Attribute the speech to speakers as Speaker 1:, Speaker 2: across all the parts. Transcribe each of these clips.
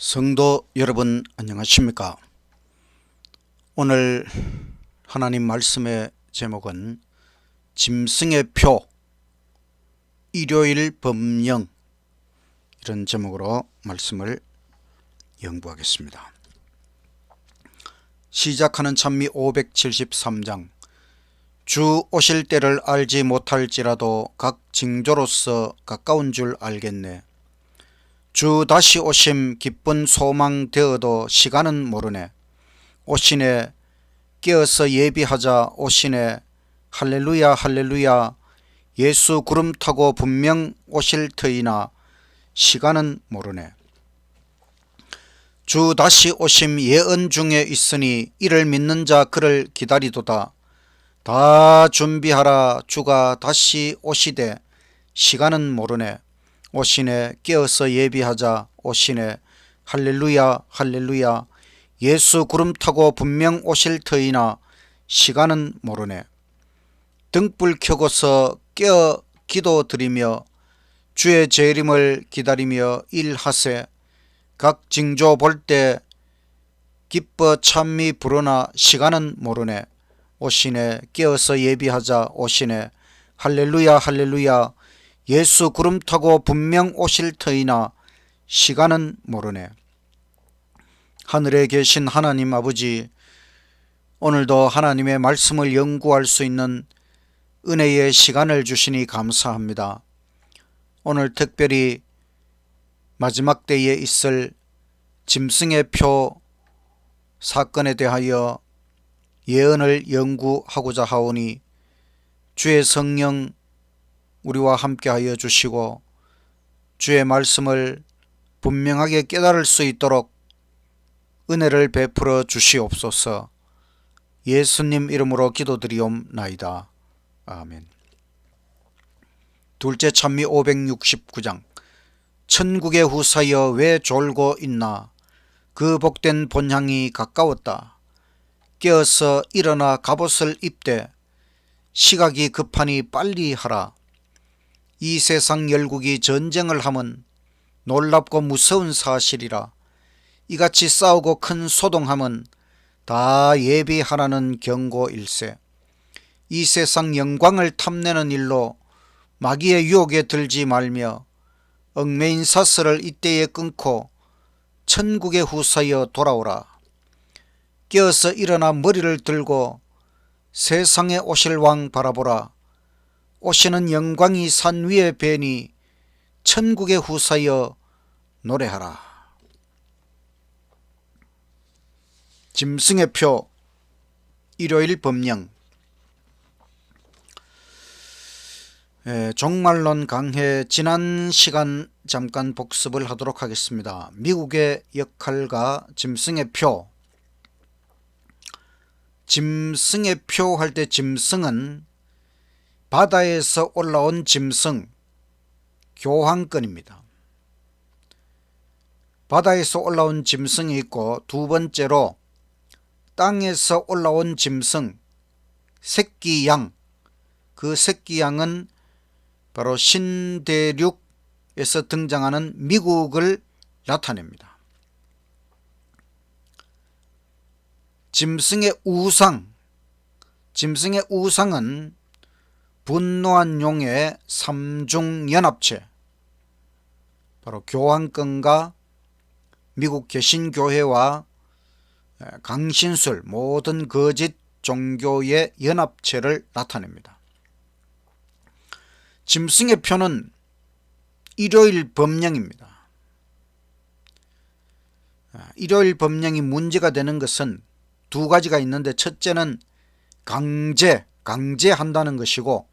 Speaker 1: 성도 여러분 안녕하십니까? 오늘 하나님 말씀의 제목은 짐승의 표 일요일 법령, 이런 제목으로 말씀을 연구하겠습니다. 시작하는 찬미 573장. 주 오실 때를 알지 못할지라도 각 징조로서 가까운 줄 알겠네. 주 다시 오심 기쁜 소망 되어도 시간은 모르네. 오시네 깨어서 예비하자. 오시네 할렐루야 할렐루야. 예수 구름 타고 분명 오실 터이나 시간은 모르네. 주 다시 오심 예언 중에 있으니 이를 믿는 자 그를 기다리도다. 다 준비하라. 주가 다시 오시되 시간은 모르네. 오시네 깨어서 예비하자. 오시네 할렐루야 할렐루야. 예수 구름 타고 분명 오실 터이나 시간은 모르네. 등불 켜고서 깨어 기도드리며 주의 재림을 기다리며 일하세. 각 징조 볼 때 기뻐 찬미 부르나 시간은 모르네. 오시네 깨어서 예비하자. 오시네 할렐루야 할렐루야. 예수 구름 타고 분명 오실 터이나 시간은 모르네. 하늘에 계신 하나님 아버지, 오늘도 하나님의 말씀을 연구할 수 있는 은혜의 시간을 주시니 감사합니다. 오늘 특별히 마지막 때에 있을 짐승의 표 사건에 대하여 예언을 연구하고자 하오니 주의 성령 우리와 함께하여 주시고 주의 말씀을 분명하게 깨달을 수 있도록 은혜를 베풀어 주시옵소서. 예수님 이름으로 기도드리옵나이다. 아멘. 둘째 찬미 569장. 천국의 후사여 왜 졸고 있나. 그 복된 본향이 가까웠다. 깨어서 일어나 갑옷을 입되 시각이 급하니 빨리 하라. 이 세상 열국이 전쟁을 함은 놀랍고 무서운 사실이라. 이같이 싸우고 큰 소동함은 다 예비하라는 경고일세. 이 세상 영광을 탐내는 일로 마귀의 유혹에 들지 말며 얽매인 사슬을 이때에 끊고 천국의 후사여 돌아오라. 깨어서 일어나 머리를 들고 세상에 오실 왕 바라보라. 오시는 영광이 산 위에 배니 천국의 후사여 노래하라. 짐승의 표 일요일 법령. 종말론 강해 지난 시간 잠깐 복습을 하도록 하겠습니다. 미국의 역할과 짐승의 표. 짐승의 표 할 때 짐승은 바다에서 올라온 짐승, 교황권입니다. 바다에서 올라온 짐승이 있고, 두 번째로 땅에서 올라온 짐승, 새끼 양. 그 새끼 양은 바로 신대륙에서 등장하는 미국을 나타냅니다. 짐승의 우상. 짐승의 우상은 분노한 용의 삼중연합체, 바로 교황권과 미국 개신교회와 강신술, 모든 거짓 종교의 연합체를 나타냅니다. 짐승의 표는 일요일 법령입니다. 일요일 법령이 문제가 되는 것은 두 가지가 있는데, 첫째는 강제한다는 것이고,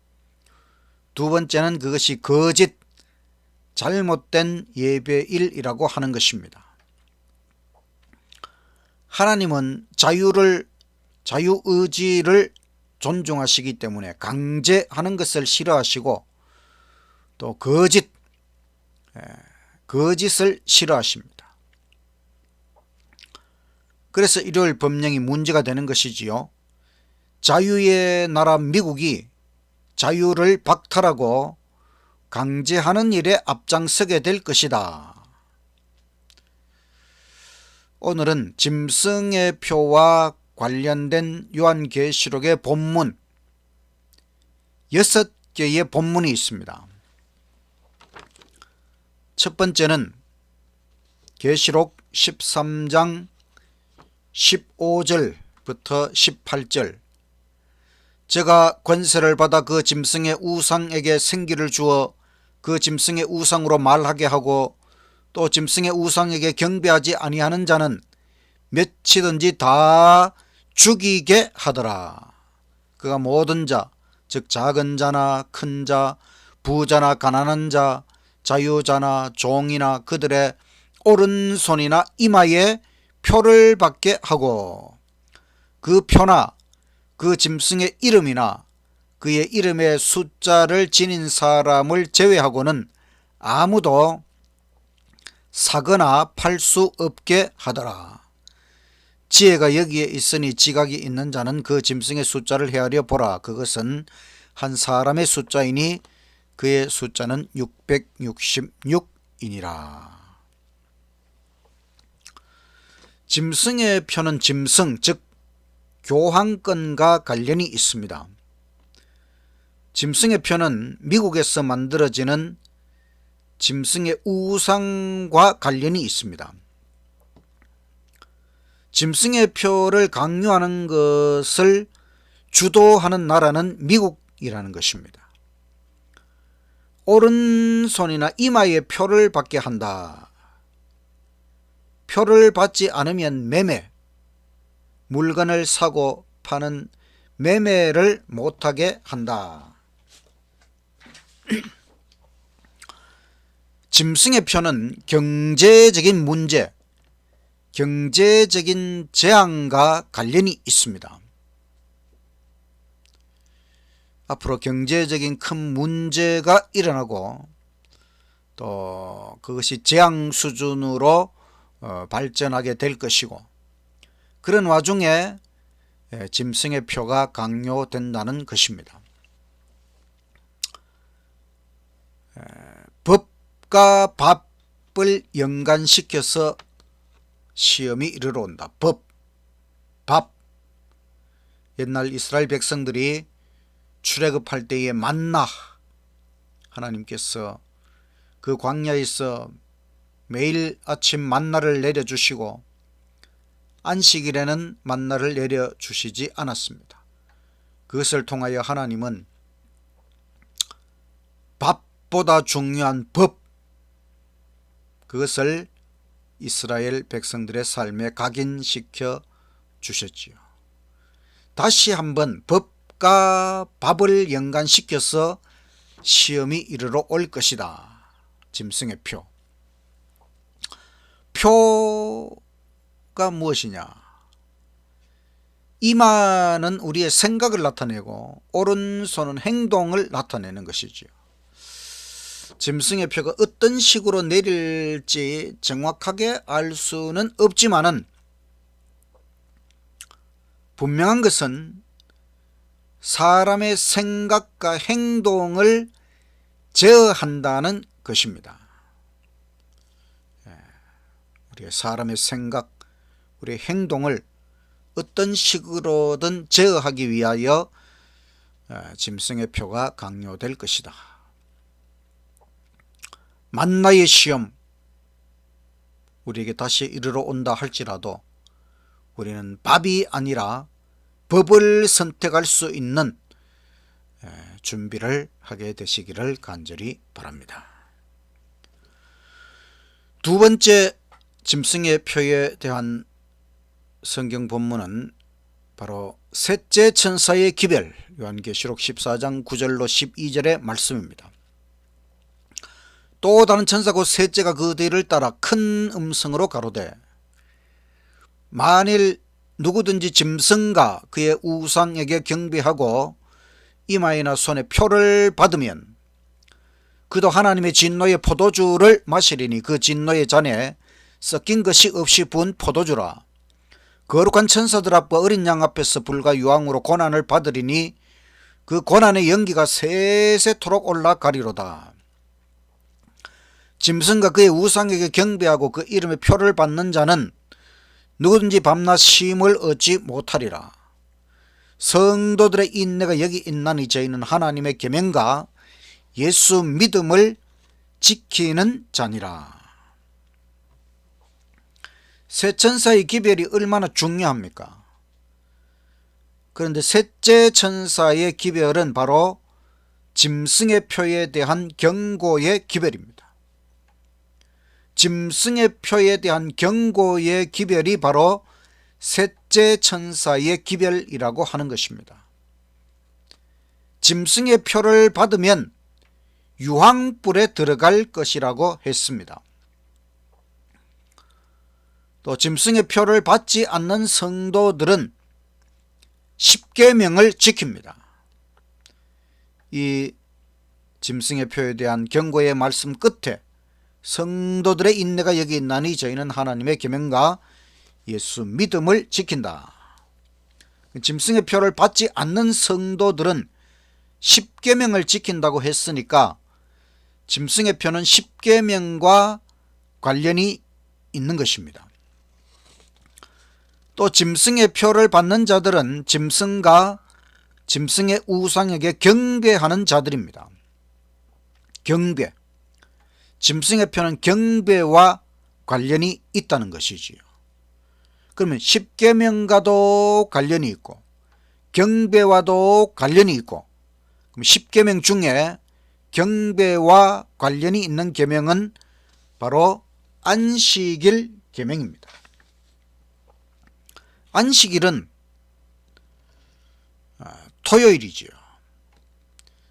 Speaker 1: 두 번째는 그것이 거짓, 잘못된 예배일이라고 하는 것입니다. 하나님은 자유의지를 존중하시기 때문에 강제하는 것을 싫어하시고, 또 거짓을 싫어하십니다. 그래서 일요일 법령이 문제가 되는 것이지요. 자유의 나라 미국이 자유를 박탈하고 강제하는 일에 앞장서게 될 것이다. 오늘은 짐승의 표와 관련된 요한계시록의 본문 6개의 본문이 있습니다. 첫 번째는 계시록 13장 15절부터 18절. 제가 권세를 받아 그 짐승의 우상에게 생기를 주어 그 짐승의 우상으로 말하게 하고 또 짐승의 우상에게 경배하지 아니하는 자는 몇이든지 다 죽이게 하더라. 그가 모든 자, 즉 작은 자나 큰 자, 부자나 가난한 자, 자유자나 종이나 그들의 오른손이나 이마에 표를 받게 하고 그 표나 그 짐승의 이름이나 그의 이름의 숫자를 지닌 사람을 제외하고는 아무도 사거나 팔 수 없게 하더라. 지혜가 여기에 있으니 지각이 있는 자는 그 짐승의 숫자를 헤아려 보라. 그것은 한 사람의 숫자이니 그의 숫자는 666이니라. 짐승의 표는 짐승, 즉 교황권과 관련이 있습니다. 짐승의 표는 미국에서 만들어지는 짐승의 우상과 관련이 있습니다. 짐승의 표를 강요하는 것을 주도하는 나라는 미국이라는 것입니다. 오른손이나 이마에 표를 받게 한다. 표를 받지 않으면 매매, 물건을 사고 파는 매매를 못하게 한다. 짐승의 표는 경제적인 문제, 경제적인 재앙과 관련이 있습니다. 앞으로 경제적인 큰 문제가 일어나고 또 그것이 재앙 수준으로 발전하게 될 것이고, 그런 와중에 짐승의 표가 강요된다는 것입니다. 법과 밥을 연관시켜서 시험이 이르러 온다. 법, 밥. 옛날 이스라엘 백성들이 출애굽할 때에 만나, 하나님께서 그 광야에서 매일 아침 만나를 내려주시고 안식일에는 만나를 내려주시지 않았습니다. 그것을 통하여 하나님은 밥보다 중요한 법, 그것을 이스라엘 백성들의 삶에 각인시켜 주셨지요. 다시 한번 법과 밥을 연관시켜서 시험이 이르러 올 것이다. 짐승의 표. 표가 무엇이냐? 이마는 우리의 생각을 나타내고 오른손은 행동을 나타내는 것이지요. 짐승의 표가 어떤 식으로 내릴지 정확하게 알 수는 없지만은 분명한 것은 사람의 생각과 행동을 제어한다는 것입니다. 우리의 사람의 생각, 우리의 행동을 어떤 식으로든 제어하기 위하여 짐승의 표가 강요될 것이다. 만나의 시험, 우리에게 다시 이르러 온다 할지라도 우리는 밥이 아니라 법을 선택할 수 있는 준비를 하게 되시기를 간절히 바랍니다. 두 번째 짐승의 표에 대한 성경 본문은 바로 셋째 천사의 기별, 요한계시록 14장 9절로 12절의 말씀입니다. 또 다른 천사고 셋째가 그 뒤를 따라 큰 음성으로 가로되, 만일 누구든지 짐승과 그의 우상에게 경배하고 이마에나 손에 표를 받으면 그도 하나님의 진노의 포도주를 마시리니 그 진노의 잔에 섞인 것이 없이 부은 포도주라. 거룩한 천사들 앞과 어린 양 앞에서 불과 유황으로 고난을 받으리니 그 고난의 연기가 세세토록 올라가리로다. 짐승과 그의 우상에게 경배하고 그 이름의 표를 받는 자는 누구든지 밤낮 쉼을 얻지 못하리라. 성도들의 인내가 여기 있나니 저희는 하나님의 계명과 예수 믿음을 지키는 자니라. 세 천사의 기별이 얼마나 중요합니까? 그런데 셋째 천사의 기별은 바로 짐승의 표에 대한 경고의 기별입니다. 짐승의 표에 대한 경고의 기별이 바로 셋째 천사의 기별이라고 하는 것입니다. 짐승의 표를 받으면 유황불에 들어갈 것이라고 했습니다. 또 짐승의 표를 받지 않는 성도들은 십계명을 지킵니다. 이 짐승의 표에 대한 경고의 말씀 끝에 성도들의 인내가 여기 있나니 저희는 하나님의 계명과 예수 믿음을 지킨다. 짐승의 표를 받지 않는 성도들은 십계명을 지킨다고 했으니까 짐승의 표는 십계명과 관련이 있는 것입니다. 또 짐승의 표를 받는 자들은 짐승과 짐승의 우상에게 경배하는 자들입니다. 경배. 짐승의 표는 경배와 관련이 있다는 것이지요. 그러면 십계명과도 관련이 있고 경배와도 관련이 있고, 그럼 십계명 중에 경배와 관련이 있는 계명은 바로 안식일 계명입니다. 안식일은 토요일이지요.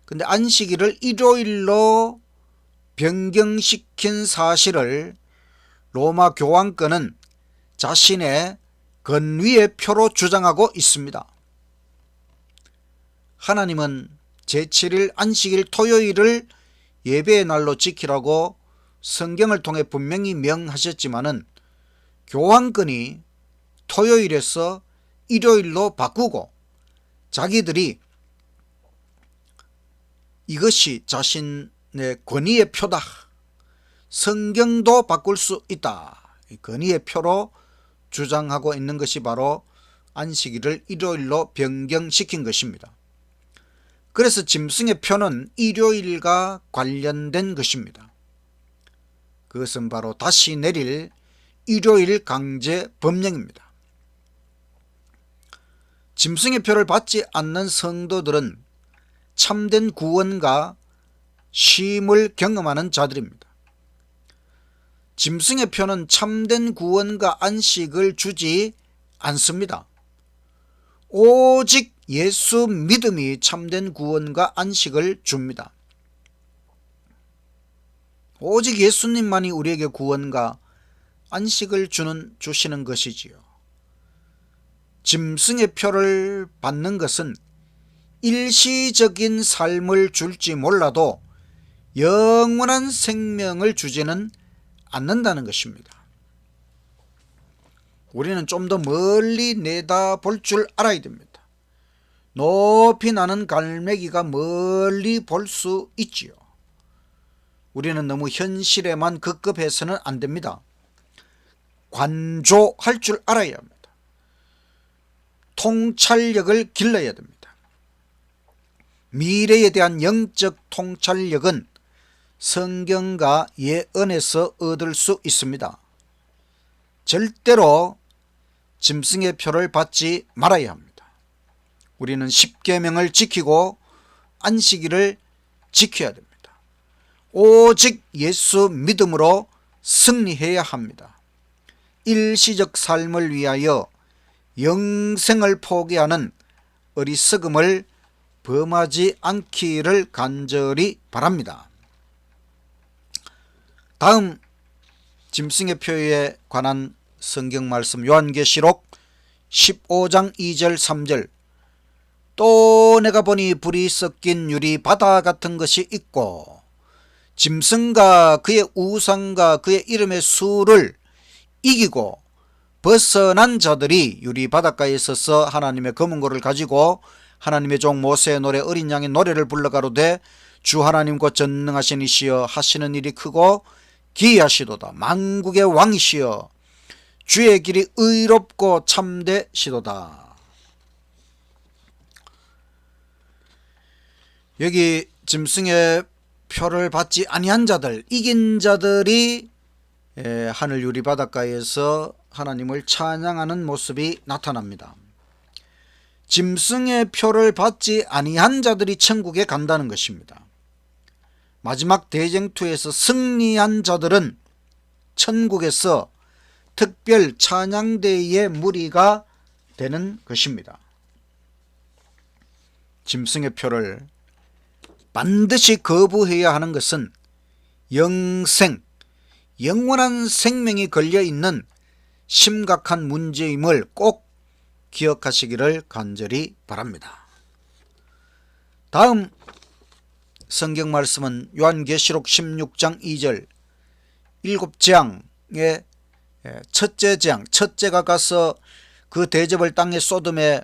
Speaker 1: 근데 안식일을 일요일로 변경시킨 사실을 로마 교황권은 자신의 권위의 표로 주장하고 있습니다. 하나님은 제7일 안식일 토요일을 예배의 날로 지키라고 성경을 통해 분명히 명하셨지만은 교황권이 토요일에서 일요일로 바꾸고 자기들이 이것이 자신의 권위의 표다, 성경도 바꿀 수 있다, 권위의 표로 주장하고 있는 것이 바로 안식일을 일요일로 변경시킨 것입니다. 그래서 짐승의 표는 일요일과 관련된 것입니다. 그것은 바로 다시 내릴 일요일 강제 법령입니다. 짐승의 표를 받지 않는 성도들은 참된 구원과 쉼을 경험하는 자들입니다. 짐승의 표는 참된 구원과 안식을 주지 않습니다. 오직 예수 믿음이 참된 구원과 안식을 줍니다. 오직 예수님만이 우리에게 구원과 안식을 주시는 것이지요. 짐승의 표를 받는 것은 일시적인 삶을 줄지 몰라도 영원한 생명을 주지는 않는다는 것입니다. 우리는 좀 더 멀리 내다볼 줄 알아야 됩니다. 높이 나는 갈매기가 멀리 볼 수 있지요. 우리는 너무 현실에만 급급해서는 안 됩니다. 관조할 줄 알아야 합니다. 통찰력을 길러야 됩니다. 미래에 대한 영적 통찰력은 성경과 예언에서 얻을 수 있습니다. 절대로 짐승의 표를 받지 말아야 합니다. 우리는 십계명을 지키고 안식일을 지켜야 됩니다. 오직 예수 믿음으로 승리해야 합니다. 일시적 삶을 위하여 영생을 포기하는 어리석음을 범하지 않기를 간절히 바랍니다. 다음 짐승의 표에 관한 성경 말씀 요한계시록 15장 2절 3절. 또 내가 보니 불이 섞인 유리 바다 같은 것이 있고 짐승과 그의 우상과 그의 이름의 수를 이기고 벗어난 자들이 유리 바닷가에 서서 하나님의 검은고를 가지고 하나님의 종 모세의 노래 어린 양의 노래를 불러가로되 주 하나님 곧 전능하신 이시여 하시는 일이 크고 기이하시도다. 만국의 왕이시여 주의 길이 의롭고 참되시도다. 여기 짐승의 표를 받지 아니한 자들, 이긴 자들이 하늘 유리 바닷가에서 하나님을 찬양하는 모습이 나타납니다. 짐승의 표를 받지 아니한 자들이 천국에 간다는 것입니다. 마지막 대쟁투에서 승리한 자들은 천국에서 특별 찬양대의 무리가 되는 것입니다. 짐승의 표를 반드시 거부해야 하는 것은 영생, 영원한 생명이 걸려있는 심각한 문제임을 꼭 기억하시기를 간절히 바랍니다. 다음 성경 말씀은 요한계시록 16장 2절, 7재앙의 첫째 재앙, 첫째가 가서 그 대접을 땅에 쏟음에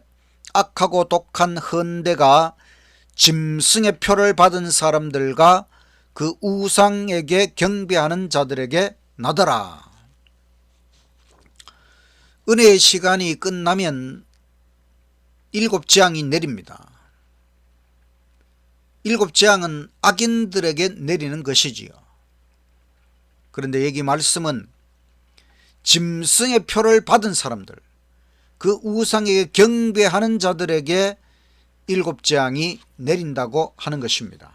Speaker 1: 악하고 독한 헌대가 짐승의 표를 받은 사람들과 그 우상에게 경배하는 자들에게 나더라. 은혜의 시간이 끝나면 7재앙이 내립니다. 7재앙은 악인들에게 내리는 것이지요. 그런데 여기 말씀은 짐승의 표를 받은 사람들, 그 우상에게 경배하는 자들에게 7재앙이 내린다고 하는 것입니다.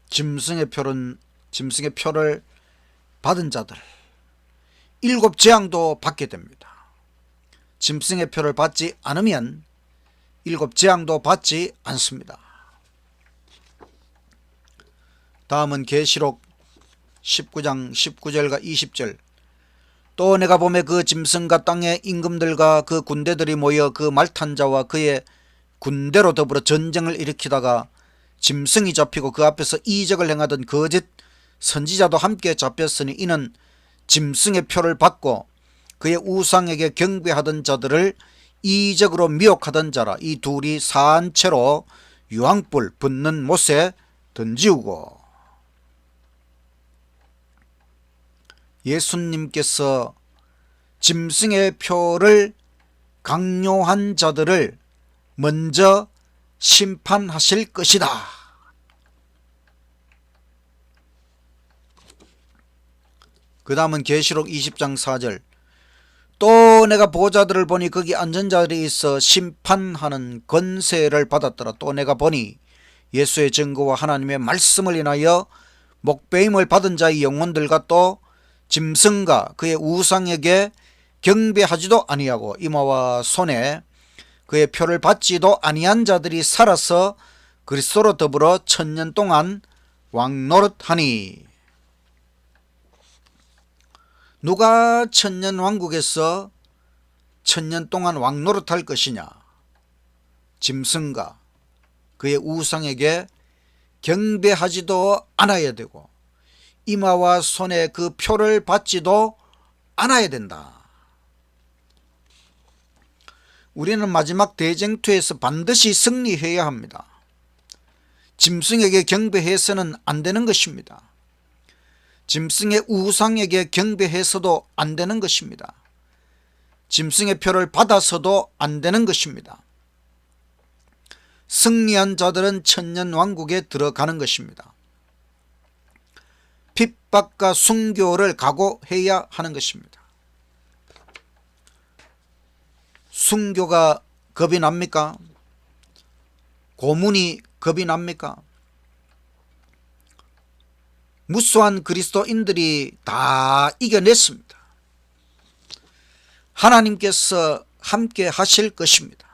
Speaker 1: 짐승의 표를 받은 자들 7재앙도 받게 됩니다. 짐승의 표를 받지 않으면 7재앙도 받지 않습니다. 다음은 계시록 19장 19절과 20절. 또 내가 보매 그 짐승과 땅의 임금들과 그 군대들이 모여 그 말탄 자와 그의 군대로 더불어 전쟁을 일으키다가 짐승이 잡히고 그 앞에서 이적을 행하던 거짓 선지자도 함께 잡혔으니 이는 짐승의 표를 받고 그의 우상에게 경배하던 자들을 이적으로 미혹하던 자라. 이 둘이 산채로 유황불 붙는 못에 던지우고. 예수님께서 짐승의 표를 강요한 자들을 먼저 심판하실 것이다. 그 다음은 계시록 20장 4절. 또 내가 보좌들을 보니 거기 앉은 자들이 있어 심판하는 권세를 받았더라. 또 내가 보니 예수의 증거와 하나님의 말씀을 인하여 목배임을 받은 자의 영혼들과 또 짐승과 그의 우상에게 경배하지도 아니하고 이마와 손에 그의 표를 받지도 아니한 자들이 살아서 그리스도로 더불어 1000년 동안 왕노릇하니. 누가 1000년 왕국에서 1000년 동안 왕노릇할 것이냐? 짐승과 그의 우상에게 경배하지도 않아야 되고 이마와 손에 그 표를 받지도 않아야 된다. 우리는 마지막 대쟁투에서 반드시 승리해야 합니다. 짐승에게 경배해서는 안 되는 것입니다. 짐승의 우상에게 경배해서도 안 되는 것입니다. 짐승의 표를 받아서도 안 되는 것입니다. 승리한 자들은 천년왕국에 들어가는 것입니다. 핍박과 순교를 각오해야 하는 것입니다. 순교가 겁이 납니까? 고문이 겁이 납니까? 무수한 그리스도인들이 다 이겨냈습니다. 하나님께서 함께 하실 것입니다.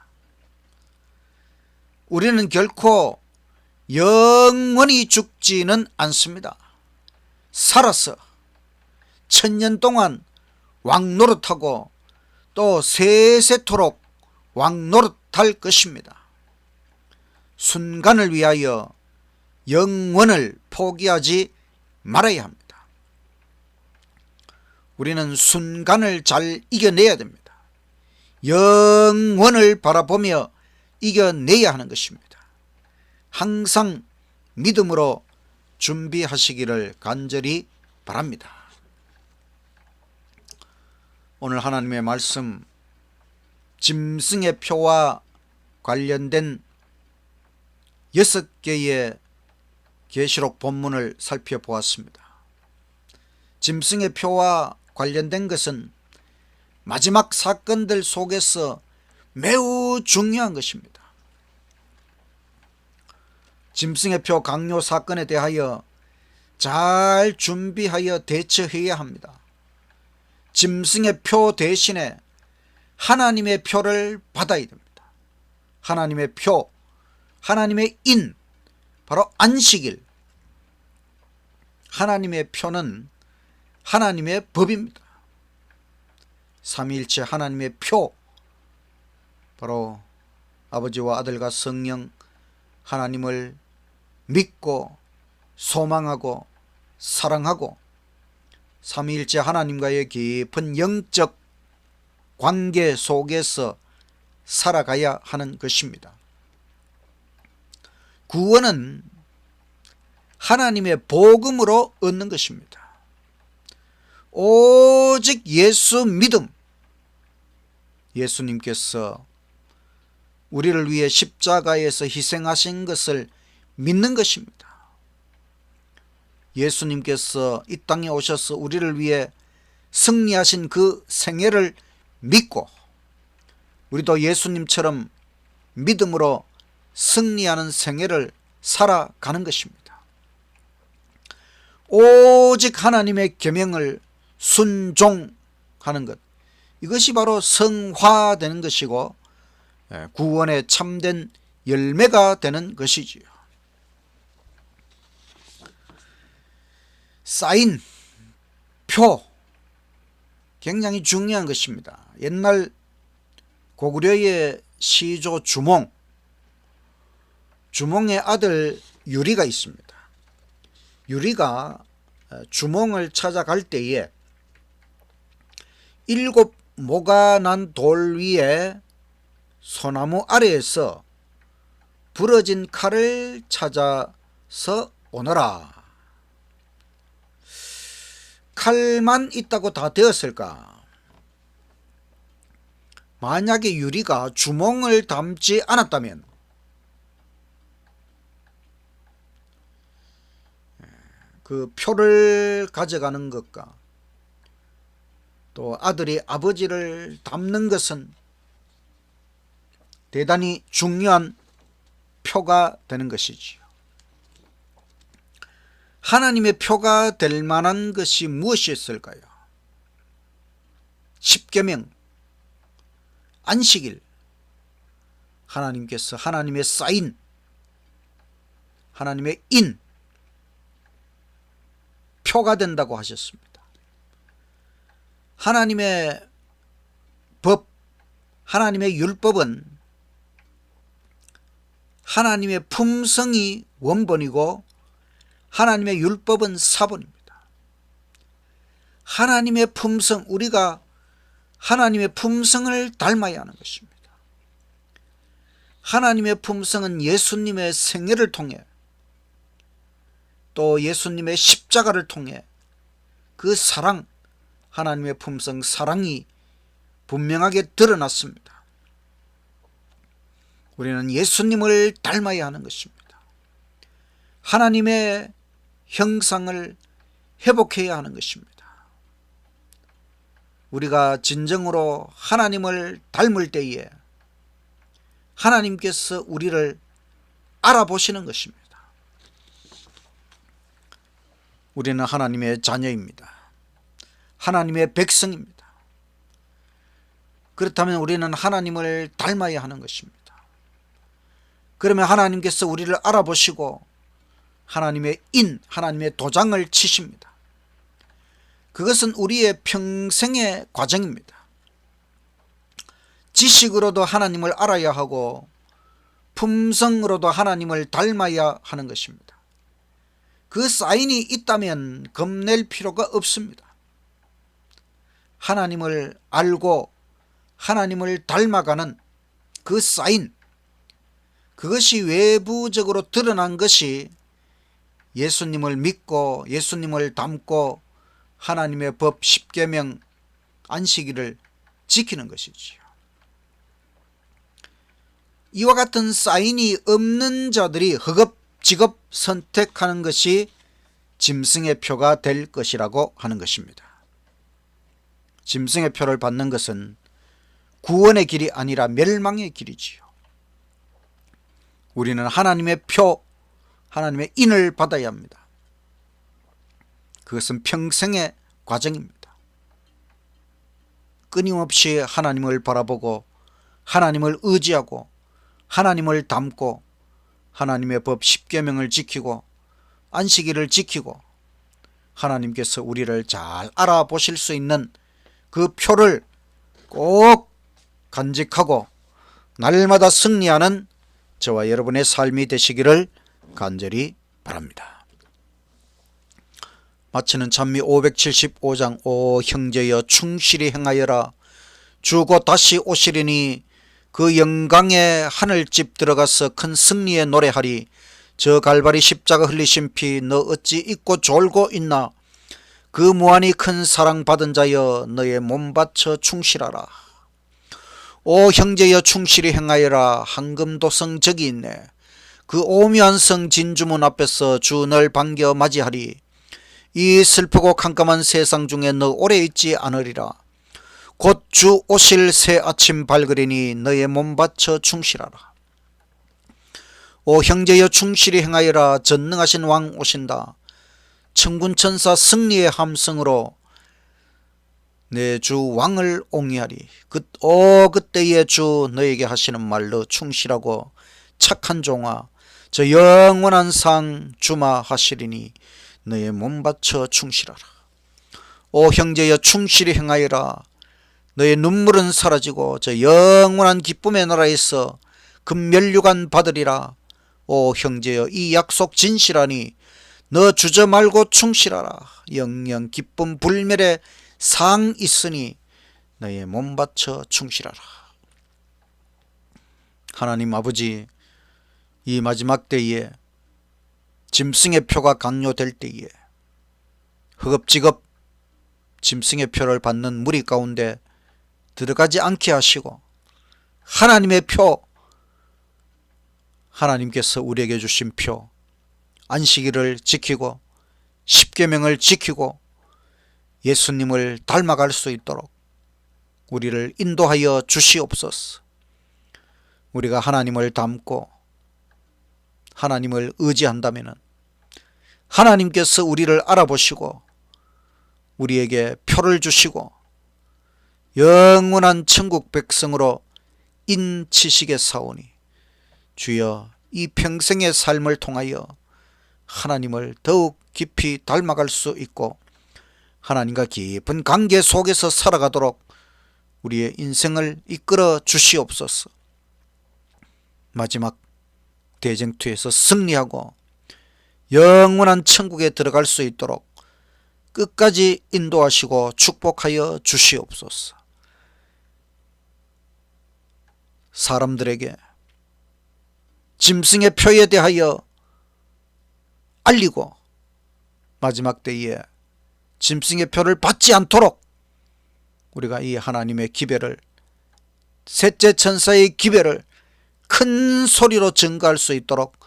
Speaker 1: 우리는 결코 영원히 죽지는 않습니다. 살아서 1000년 동안 왕노릇하고 또 세세토록 왕노릇할 것입니다. 순간을 위하여 영원을 포기하지 말아야 합니다. 우리는 순간을 잘 이겨내야 됩니다. 영원을 바라보며 이겨내야 하는 것입니다. 항상 믿음으로 준비하시기를 간절히 바랍니다. 오늘 하나님의 말씀, 짐승의 표와 관련된 6개의 계시록 본문을 살펴보았습니다. 짐승의 표와 관련된 것은 마지막 사건들 속에서 매우 중요한 것입니다. 짐승의 표 강요 사건에 대하여 잘 준비하여 대처해야 합니다. 짐승의 표 대신에 하나님의 표를 받아야 됩니다. 하나님의 표, 하나님의 인, 바로 안식일. 하나님의 표는 하나님의 법입니다. 삼위일체 하나님의 표, 바로 아버지와 아들과 성령 하나님을 믿고 소망하고 사랑하고 삼위일체 하나님과의 깊은 영적 관계 속에서 살아가야 하는 것입니다. 구원은 하나님의 복음으로 얻는 것입니다. 오직 예수 믿음, 예수님께서 우리를 위해 십자가에서 희생하신 것을 믿는 것입니다. 예수님께서 이 땅에 오셔서 우리를 위해 승리하신 그 생애를 믿고 우리도 예수님처럼 믿음으로 승리하는 생애를 살아가는 것입니다. 오직 하나님의 계명을 순종하는 것, 이것이 바로 성화되는 것이고 구원의 참된 열매가 되는 것이지요. 사인, 표, 굉장히 중요한 것입니다. 옛날 고구려의 시조 주몽, 주몽의 아들 유리가 있습니다. 유리가 주몽을 찾아갈 때에 7 모가 난 돌 위에 소나무 아래에서 부러진 칼을 찾아서 오너라. 칼만 있다고 다 되었을까? 만약에 유리가 주몽을 담지 않았다면 그 표를 가져가는 것과 또 아들이 아버지를 담는 것은 대단히 중요한 표가 되는 것이지요. 하나님의 표가 될 만한 것이 무엇이었을까요? 십계명, 안식일, 하나님께서 하나님의 사인, 하나님의 인, 표가 된다고 하셨습니다. 하나님의 법, 하나님의 율법은 하나님의 품성이 원본이고 하나님의 율법은 사본입니다. 하나님의 품성, 우리가 하나님의 품성을 닮아야 하는 것입니다. 하나님의 품성은 예수님의 생애를 통해 또 예수님의 십자가를 통해 그 사랑, 하나님의 품성 사랑이 분명하게 드러났습니다. 우리는 예수님을 닮아야 하는 것입니다. 하나님의 형상을 회복해야 하는 것입니다. 우리가 진정으로 하나님을 닮을 때에 하나님께서 우리를 알아보시는 것입니다. 우리는 하나님의 자녀입니다. 하나님의 백성입니다. 그렇다면 우리는 하나님을 닮아야 하는 것입니다. 그러면 하나님께서 우리를 알아보시고 하나님의 인, 하나님의 도장을 치십니다. 그것은 우리의 평생의 과정입니다. 지식으로도 하나님을 알아야 하고 품성으로도 하나님을 닮아야 하는 것입니다. 그 사인이 있다면 겁낼 필요가 없습니다. 하나님을 알고 하나님을 닮아가는 그 사인, 그것이 외부적으로 드러난 것이 예수님을 믿고 예수님을 닮고 하나님의 법 10계명 안식일을 지키는 것이지요. 이와 같은 사인이 없는 자들이 허겁지겁 선택하는 것이 짐승의 표가 될 것이라고 하는 것입니다. 짐승의 표를 받는 것은 구원의 길이 아니라 멸망의 길이지요. 우리는 하나님의 표, 하나님의 인을 받아야 합니다. 그것은 평생의 과정입니다. 끊임없이 하나님을 바라보고 하나님을 의지하고 하나님을 닮고 하나님의 법 10계명을 지키고 안식일을 지키고 하나님께서 우리를 잘 알아보실 수 있는 그 표를 꼭 간직하고 날마다 승리하는 저와 여러분의 삶이 되시기를 간절히 바랍니다. 마치는 찬미 575장 오 형제여 충실히 행하여라. 주 곧 다시 오시리니 그 영광의 하늘집 들어가서 큰 승리의 노래하리. 저 갈바리 십자가 흘리신 피 너 어찌 잊고 졸고 있나. 그 무한히 큰 사랑 받은 자여 너의 몸 바쳐 충실하라. 오 형제여 충실히 행하여라. 황금도성 저기 있네. 그 오묘한 성 진주문 앞에서 주 널 반겨 맞이하리. 이 슬프고 캄캄한 세상 중에 너 오래 있지 않으리라. 곧 주 오실 새 아침 밝으리니 너의 몸 바쳐 충실하라. 오 형제여 충실히 행하여라. 전능하신 왕 오신다. 천군천사 승리의 함성으로 내 주 왕을 옹이하리. 그때에 주 너에게 하시는 말로 충실하고 착한 종아 저 영원한 상 주마 하시리니 너의 몸 바쳐 충실하라. 오 형제여 충실히 행하여라. 너의 눈물은 사라지고 저 영원한 기쁨의 나라에서 금면류관 받으리라. 오 형제여 이 약속 진실하니 너 주저 말고 충실하라. 영영 기쁨 불멸의 상 있으니 너의 몸 바쳐 충실하라. 하나님 아버지, 이 마지막 때에 짐승의 표가 강요될 때에 허겁지겁 짐승의 표를 받는 무리 가운데 들어가지 않게 하시고 하나님의 표, 하나님께서 우리에게 주신 표 안식일을 지키고 십계명을 지키고 예수님을 닮아갈 수 있도록 우리를 인도하여 주시옵소서. 우리가 하나님을 닮고 하나님을 의지한다면 하나님께서 우리를 알아보시고 우리에게 표를 주시고 영원한 천국 백성으로 인치시겠사오니 주여 이 평생의 삶을 통하여 하나님을 더욱 깊이 닮아갈 수 있고 하나님과 깊은 관계 속에서 살아가도록 우리의 인생을 이끌어 주시옵소서. 마지막 대쟁투에서 승리하고 영원한 천국에 들어갈 수 있도록 끝까지 인도하시고 축복하여 주시옵소서. 사람들에게 짐승의 표에 대하여 알리고 마지막 때에 짐승의 표를 받지 않도록 우리가 이 하나님의 기별을, 셋째 천사의 기별을 큰 소리로 증거할 수 있도록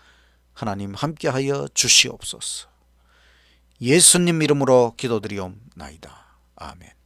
Speaker 1: 하나님 함께하여 주시옵소서. 예수님 이름으로 기도드리옵나이다. 아멘.